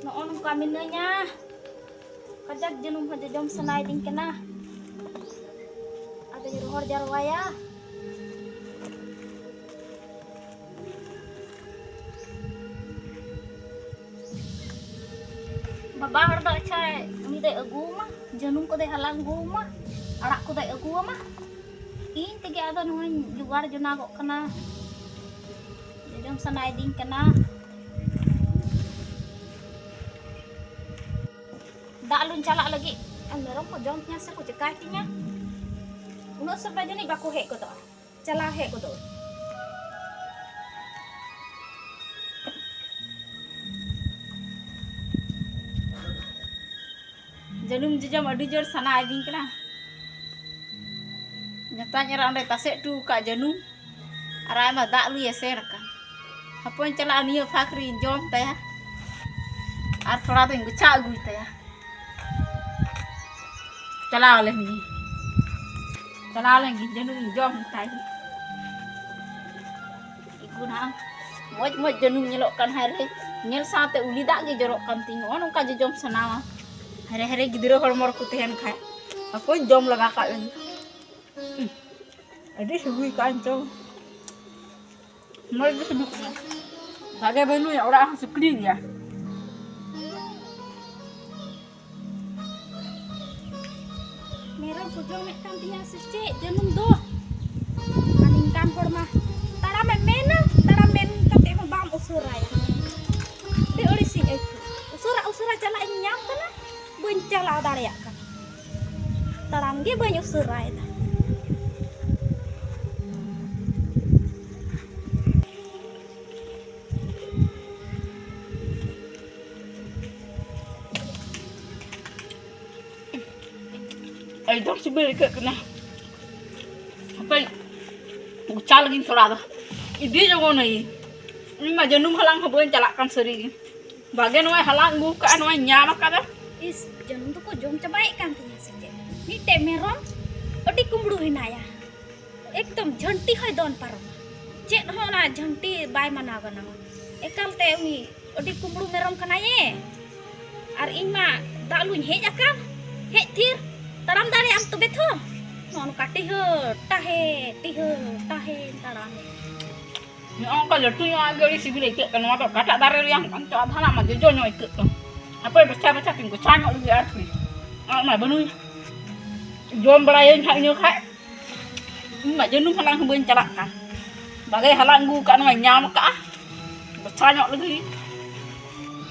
Noon kami na niya. Kajag janum ha jom sanay din kana. Ada rohor jarwaya. Babahar da cai mi dai agu mah. Janum ko dai halang gu mah. Arak ko dai agu mah. In tege ada nuan jugar junago kana. Jom sanay din kana. Dalun cala lagi. Ang meron ko jom niya sa ko cekai tinya. Uno sabay jani baku he ko to. Cala he ko to. Janum jam adi jor sana ading kana. Nyatanya ra onde tasek tu ka janum. Arai ma dak lu ya ser kan. Hapon cala aniyo fakri jom ta ya. Ar thoda to ngucha gu ta ya. Cala lagi. Cala lagi janum jom tai. Iku na moj janum nyelokkan hare. Nyel sate uli dak ge jorokkan ting. Ono ka jom sana. Hare-hare gidiro hormor kutihan khai. Aku jom laga kak lagi. Adi sebui kancong. Mereka sebut. Saga benu ya orang sukli ya. Merah pujol mek kantinya secek janum doh. Aning kampor mah. Taramen mena, taramen kate mah bam usura ya. Di ori sing itu. Usura cala nyam kana. Bencala dari kan. Taram dia banyak usura itu. Ay dok sibel ke kena. Apa? Ucal lagi thoda. Idi jogo nai. Ini mah janum halang haboin calakan seri. Bagian wai halang gu ka wai nyam kada. Is janum tuh kok jom cabai kan tinya sije. Ni temeron odi kumbru hinaya. Ekdom jhanti hoy don paro. Chet ho na jhanti bai mana gana. Ekal te uni odi kumbru merom kana ye. Ar in ma daluñ hej akan. Hej tir taram dari am tu betho. Non kati he tahe taram. Ni on ka letu yo agari sibile ke kan wa kata dari yang kan to adhana ma jojo nyo ikut to. Apa baca tinggu canyok lagi arti. Mah benu. Jom belayan hak nyo khai. Mak jenum halang hubun calakan. Bagai halang gu kan wai nyam ka. Bacanyok lagi.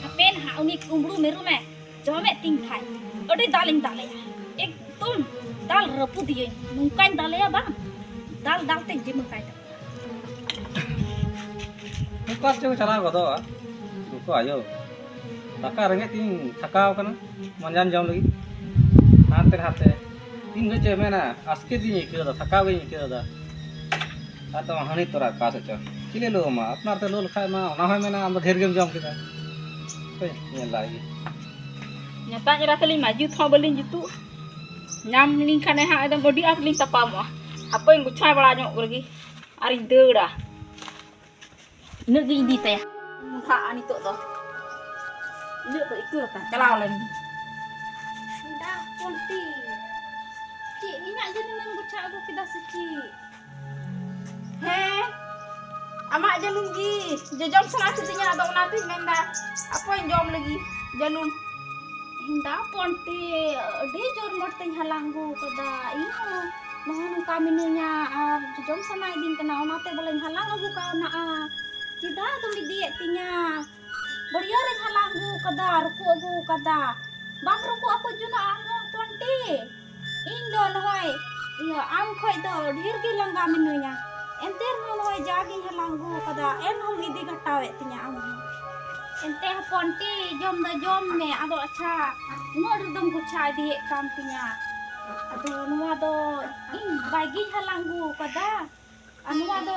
Apen ha uni kumbru meru me. Jome ting khai. Ode daling ya. Ek tum dal repu dia. Mungkin dal ya bang. Dal te je mungkai. Bukan cuma cara godo ah. Buku ayo. Taka rengek ting thakau kana manjan jam lagi hate ting ge che mena aske din ke da thakau ge ke da ata hani tora ka se cha kile lo ma apnar te lo khai ma ona hoy mena am dher gem jam kida koi nyel lagi nyata jara kali maju tho balin jitu nyam ling khane ha adam body ak ling tapam apa yang guchai bala nyok lagi ari deura negi di te mukha ani to to nước tới cửa cả cái lao lên đã con tì chị nghĩ ngại cho nên mình chả có cái đó chị he ama janum gi jom salah satunya ada nanti menda apa yang jom lagi janum hinda ponti de jor morte halanggu kada ino mohon kami nunya jom sana din kena onate boleh halang agu ka na cida to mi diet tinya Bariya rin halangu kada, ruku aku kada. Bang ruku aku juna amo 20. Indo noy. Ya am khoi do dhir gi langa minunya. Enter noy jagi halangu kada. En hom idi gatawe tinya am. Ente ponti jom da jom me ado acha. No dum ku chai di kam tinya. Ado nuwa do in bagi halangu kada. Anu ado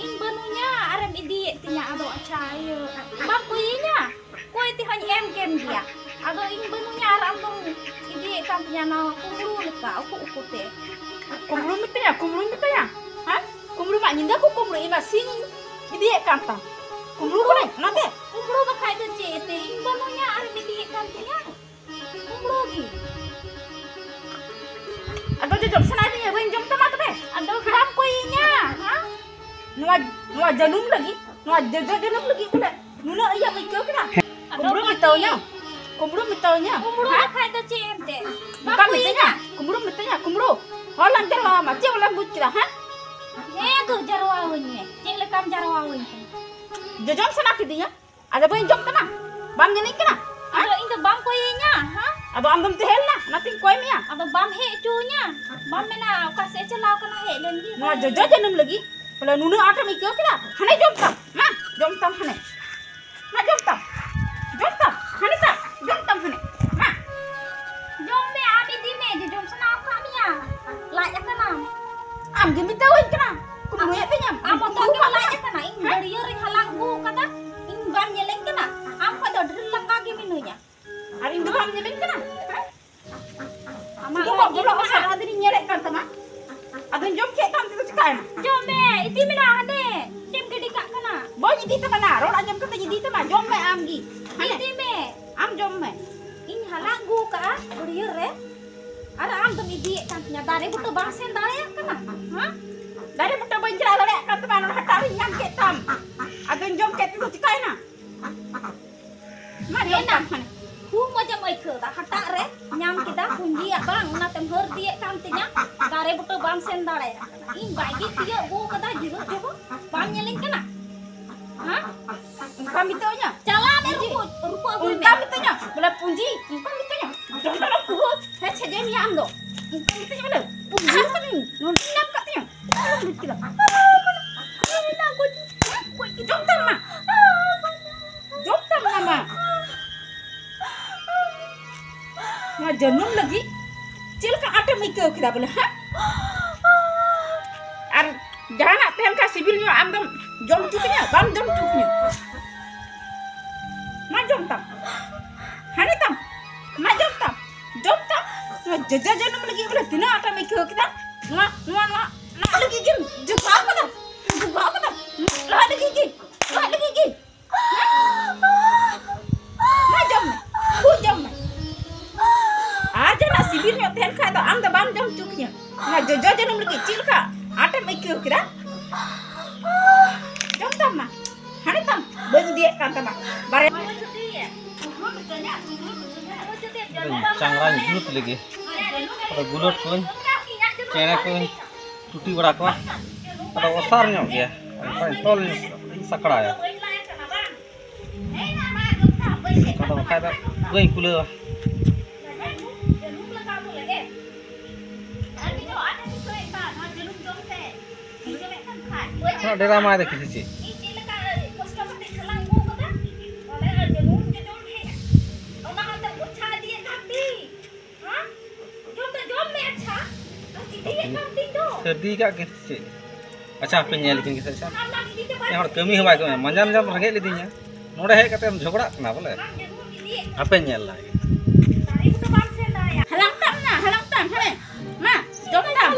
in benunya arem idi tinya ado acha ayo. Bang kuyinya. Koi ti hany em kem dia. Ado in benunya aram dong idi kam tinya na kumbru leka aku ukute. Kumbru mitanya. Ha? Kumbru mak nyinda ku kumbru ima sing idi kam ta. Kumbru ko nate. Kumbru ba khai de che te in benunya arem Nuah janum lagi. Nuah janum lagi pula. Nuna iya mikir kena. Kumburu mitaunya. Kumburu mitaunya. Kumburu kaya tu cik ente. Bukan mitanya. Kumburu mitanya. Kumburu. Holan jarwa ama. Cik holan but kita, ha? Tu jarwa awalnya. Cik lekam jarwa awalnya. Jom sana kidinya. Ada boleh jom kena. Bam nyening kena. Ada itu bam koyenya, ha? Ado andam tehel na. Nating koi mia. Ada bam hek cunya. Bam mena kasih celau kena hek lagi. Nuah janum lagi. Kalau nuna ada mikir kena. Hane jom tam. Ma, jom tam hane. Ma jom tam. Jom tam. Hane tam. Jom tam hane. Ma. Jom me abi di me je jom sana kami ya. Layak kena. Am gimi tawin kena. Kumburu ya tanya. Apa tu ke layak kena? Ing dari ring halang bu kata. Ing bam nyeleng kena. Am kata drilang kaki minunya. Hari ini bam nyeling kena. Ama Kau kok belum asal ada ni nyelek kan sama? Ada jom cek tam tu cekai. jom me iti mina ade. Cem gede kak kena. Boy jadi tu mana? Rola jam kata jadi tu mana? Jom me am gi. Hane. Iti me. Am jom me. Ing halang bu ka. Dari re. Ada am tu idi kan nyadare butuh bang sen dare kena. Ha? Dari buta banjir ada lek kan tu mana hatari nyam cek tam. Ada jom cek tu cekai na. Mana jom tam hane. Ku macam ai ke tak hatak re. Nyam kita kunji bang na tem her dia kan tinya. Dare butuh bang sen dare. Ing bagi dia bu kata jiru coba. Bang nyeling kena. Ha? Kami tanya. Jalan rupa gue me. Kami tanya. Bela punji. Kami tanya. Jom dalam kuhut. Saya cek dia ni am do. Kami tanya mana? Punji kan ni. Nun nyam katanya. Kita. Jom tam ma. Jom tam nama. Nah janum lagi. Cil ka ada mikir kita boleh, ha? Ar jangan nak tem ka sibilnya am dom jom tuknya, bam jom tuknya. Ma jom tam. Hani tam. Ma jom tam. Jom tam. Nah jaja janum lagi boleh tina ada mikir kita. Nuah nak lagi gim. Juga apa dah? Juga apa dah? Lah lagi gim. Lah lagi gim. Ma jom. Ku jom. Aja nak sibirnya ten ka am da bam jom tuknya. Nah jaja janum lagi cil ka ada mikir kita. Jom tam ma. Hani tam. Bagi dia kan tam. Bare Cangran julut lagi. Ada gulut pun, cene pun, tuti berak mah. Ada osarnya dia. Ada tol sakra ya. Kalau kata gue yang kuliah. Kalau daerah mana ada kisah sih? Sedih kak kisah. Acah penyel bikin kisah. Yang harus kami hamba kami. Manjan jam rakyat lidinya. Noda hek kata jograk kenapa le? Apa nyel lagi? halang tam hane. Ma jom tam.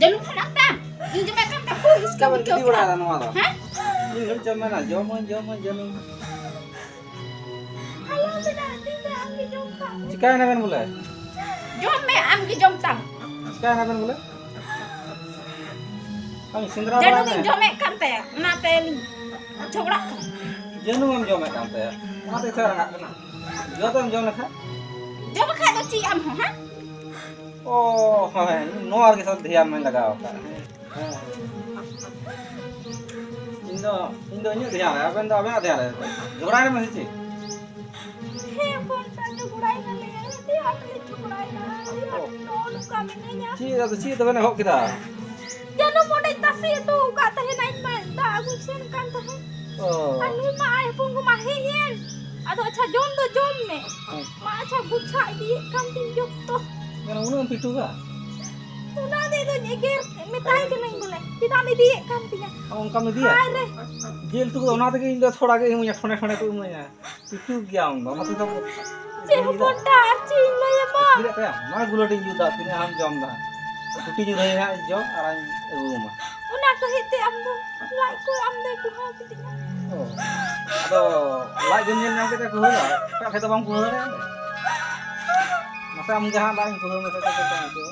Janum halang tam. Ini jom kan tak kuis Kapan kita berada nama tu? Ha? Ini jam mana? Jam janum. Jika nak kan boleh? Jom me am gi jom tam. Jika nak kan boleh? Kami sendiri Janum berada. jom me kan te. Na te jograk. Janum am jom nak kante. Mati saya nak kena. Jom jom nak. Jom ka do ci am ha? Oh, noar के साथ ध्यान में लगाओ का इंदो new ध्यान है अपन तो अबे ध्यान है झगड़ा में से He pun tak cukurai na le. Dia ada cukurai na. Tolong kami nanya. ची तो मैंने हो किदा Jangan mau naik tasi itu kata he naik mah tak aku sen kan tuh. oh Anu mah ay pun gua mahin. Aduh acha jom do jom me. Ma acha gucha di kantin jok to. मैंने उन्हें पिटू का Una de do nyeger metai ke nang boleh. Tidak me di kantinnya. अब उनका में दिया Ay re. Jail तू तो ना तो इंदो थोड़ा के मुझे ठोने ठोने को मुझे पिटू गया हूं मत तो Je pun dah cing lo ya ma. tidak ya मैं गुलोटी जुदा तिने हम जम दा टूटी ju रही है जो आराम room Una ke hete amdo. Lai ko amdo ku ha kitinnya. oh aduh like jenis yang kita kuhula tak kita bang kuhula masa am jahan lain kuhula kita itu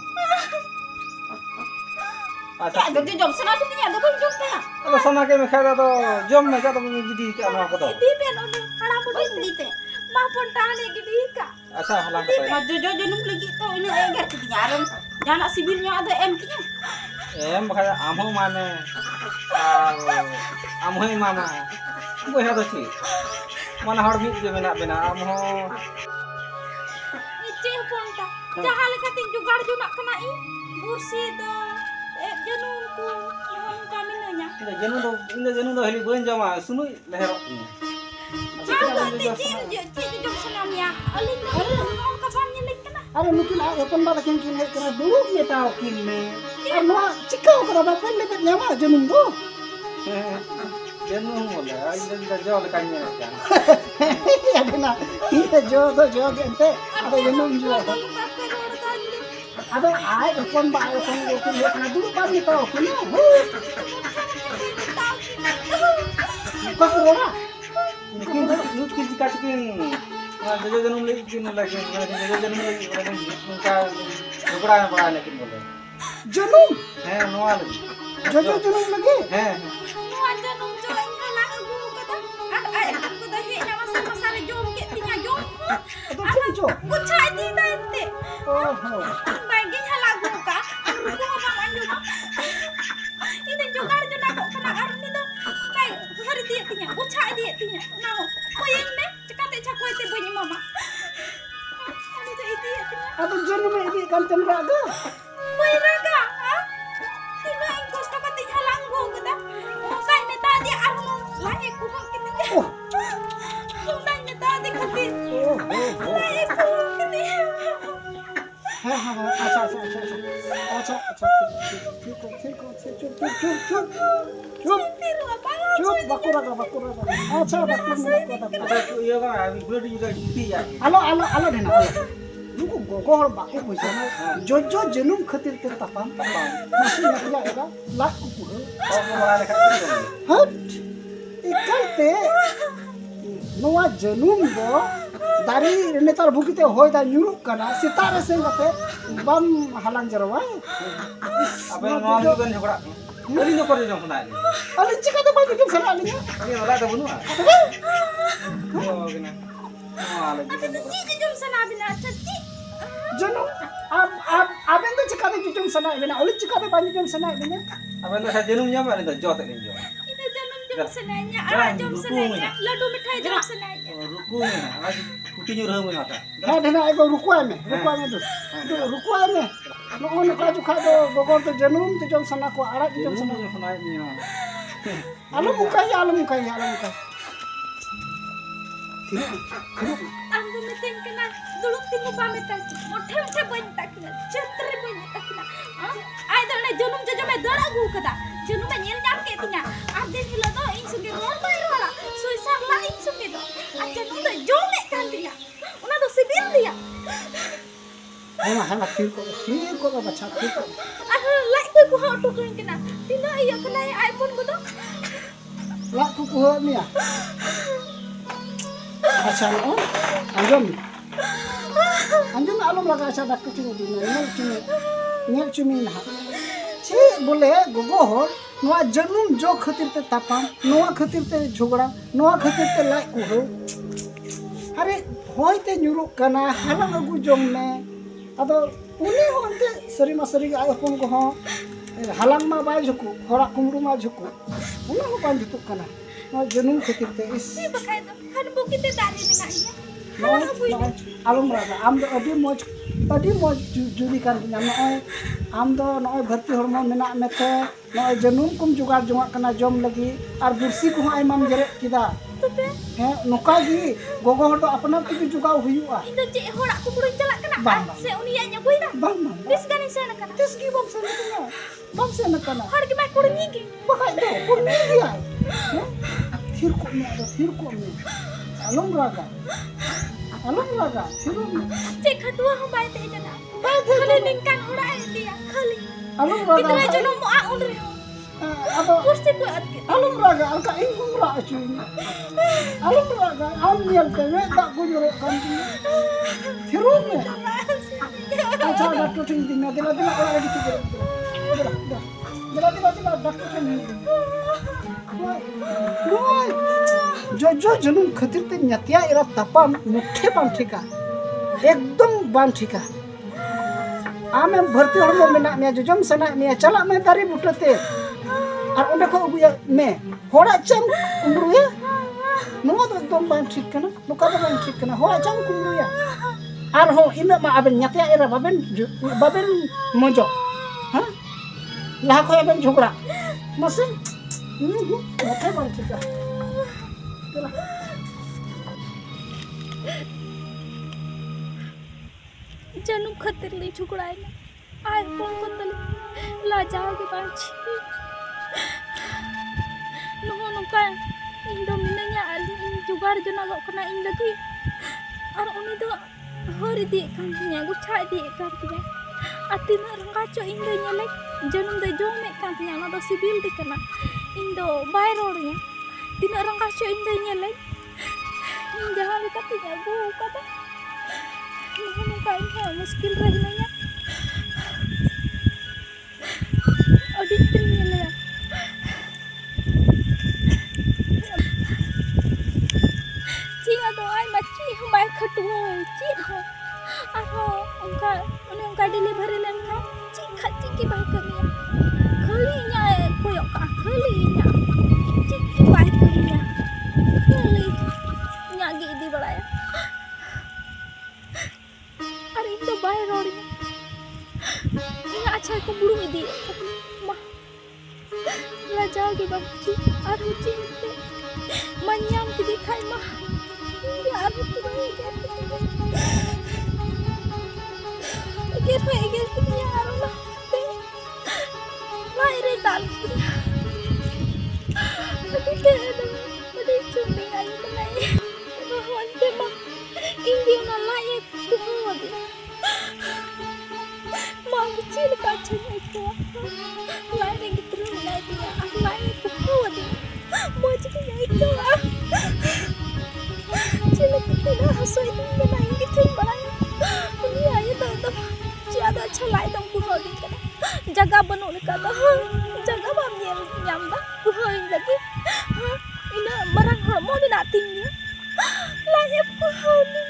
अच्छा Ada dia jom sana sini ada pun jom tanya. अब सना के में खादा तो जम में का तो गिदी के अनवा को तो Di pen udah hara pun di te. Ma pun tane gidi ka. अच्छा हलांग को Maju jo jenum lagi tu ini egar kinya aran. Jangan sibilnya ada M kinya. एम बखा आमो माने आमोई मामा बोया तो छी माने हड़ मिट जे मेना बेना आमो Ice pun ta. Jaha lekatin jugar ju nak kena i. Bursi do. Janungku. Jangan kami nanya. इन जनु दो हेली बन जमा सुनु लहर Aku ti jom senamnya. Alin on kapan nyelik kena. अरे मुकिन आ अपन बात किन किन करा दुलु में ताओ किन में और नो चिकाओ करा बाप ले पे न्यामा जनुम दो जनु मोला इन द जल कान्या जान अरे ना ये जो तो जो केंते अरे जनुम जो Kape rod tadi. अबे आए अपन बा अपन को किन करा दुलु बात में ताओ किन बस रोना किन यूज किन का किन जो जनु ले किन लगे जो जनु ले उनका झगड़ा में पड़ा लेकिन बोले जनुम है नोआ लगे जो जनुम लगे है Nuan janung colang halang aku kata. Aku dah hek nama sama jom ke tinya jom. तो ठीक जो Ku cai di tante. ओहो Bagi halang aku ka. Aku apa manju. Ini juga ada nak kena arun itu. Kai hari dia tinya. Ku cai dia tinya. Nah, ko yang ne cakap cakap itu bunyi mama. Ini tu itu ya tinya. अब जनुम में भी kan temraga Boy raga, ha? Tiba ingkos dapat tinya halang aku kata. Kai ne tadi arun lagi ku kok kita. ओह Nanya tadi kati. ओहो Lagi ku kati. हाँ हाँ हाँ अच्छा अच्छा अच्छा अच्छा अच्छा ठीक चुप चुप Tiru apa? चुप बकुरा अच्छा बकुरा ada ये का अभी ब्लड यूज यूटी या आलो आलो आलो देना आलो नुको गोगो हर बाको बुझाना जो जनुम खतिर ते तपाम masih nyak ya lak kupu और बड़ा लेखा हट इकलते नोआ जनुम दो दारी नेतार भुकिते होय दा nyuruk kana sitare sengate bam halang jarwa अब नोआ भी बन झगड़ा बोली नो कर जम सुना alin cikate baju jum sana alin ये वाला तो बनुआ ओ किना नोआ लगे Cici jom sana bina cici. जनुम अब aben to cikate jum sana bena alin cikate baju jum sana bena अब तो सा जन्म जम वाले तो जोत ले जो Itu jangan jom senanya, ah jom senanya. Ladu mitai jom senanya. रुकू में आज कुटी जो रह में आता ha dena ego rukuan me do rukuan me no on ka ju kha do gogor to janum to jom sana ko ara jom sana जन्म सुनाई नहीं alum mukai Ando metin kena dulu timu pamit lagi. Mote banyak tak kena, cetere banyak tak kena. Ay dal na janum jaja me dara gu kada. Janum me nyel jam ke tinya. Ade hila do ing suge rol bai rola. Suisa la ing suge do. Aja janum do jom me kan tinya. Una do sibil dia. ha feel ko ba bacha feel ko Ah lai ku ha to kena. Tina iya kena iPhone ko do. la ku ni ya acha no anjum alum laga acha dak ku di nyel cumi na ci bole gogo hor noa janum jo khatir te tapam noa khatir te jhogda noa khatir te lai ku ho अरे होय ते nyuruk kana halang agu jom me ado uni honte sari masari ay pon ko ho halang ma bai juku hora kumru ma juku uni ho ban jutuk kana no janum khatir te is Ni bakai do. Kan bukit te dari minaknya. no alum raga am do adi moj juri kan nyam noy am do noy bharti hormon menak mete noy janum kum jugar jongak kana jom lagi ar bursi ko ay mam jere kida Tupe. he noka gi gogo hor do apna tu jugaw huyua Itu cik horak ku burung celak kena. Bang. Se unianya gue dah. bang Bis kan sana kena. tes gi bom sana kana bom sana kana Har ki mai kurang gigi. bakai do kurni dia thir ko me alum raga thir Cik kedua hom baik te jana. Baik te Kali ningkan horak dia kali. alum Kita raga aja no mau unri. Ado kursi ku at kita. alum raga alka ingkung ra acunya. Alum raga am niel tewe tak ku jorok kan. Thirunya. Acha doctor ting dina dila ora gitu. Dila doctor ting. Woi. जो जुनून खातिर ते न्यातिया इरा तपाम मुख्य बान ठिका एकदम बान ठिका आमे भर्ती हरमो मेना मिया जोजम सना मिया चला में दारी बुटते और ओंडे को अगुया मे होड़ा चम कुमरुया नुवा तो एकदम बान ठिक कना नुका तो बान ठिक कना होड़ा चम कुमरुया और हो इमे मा आबेन न्यातिया इरा बाबेन मजो हां लाहा को आबेन झगड़ा मसे मुख्य बान ठिका जन्म खातिर ले झुकड़ाए ना आय कौन कतल लाजा के बाछ नो नका इन दो मिनया इन जुगाड़ जना लो कना इन लगी और उनी दो हर दी कान तिया गुछा दी कान तिया अतिना रंगा चो इन दो नेले जन्म दे जोम में कान तिया ना दो सिबिल दी कना इन दो bye रोड़िया tina orang kasih indahnya lain jangan lupa tiga gua kata mohon kain hal muskil rahimnya auditrinya lah cing atau ay maci hambay ketua cing atau engkau delivery lengka cing kacing kibai kami kalinya koyok kah kalinya cing kibai kalinya kali nyagi di balaya hari itu bayar orangnya ini acara keburu ini mah lajar di bangci aduh cing manyam kita kai mah ya aduh tuh Eger punya aroma lahir tal ada cunding ayu kenai wante mak inggi na layak buhodi mak kecil kacang itu layak gitu layak dia layak buhodi mau jadi itu cilik kita hasil itu kenai gitu balanya ini aja tuh ज़्यादा अच्छा लाए दम कुहोदी के जगह बनो लेका तो जगह बाम nyam दा कुहोई लगी ina barang hormo di natingnya layak kuhoदी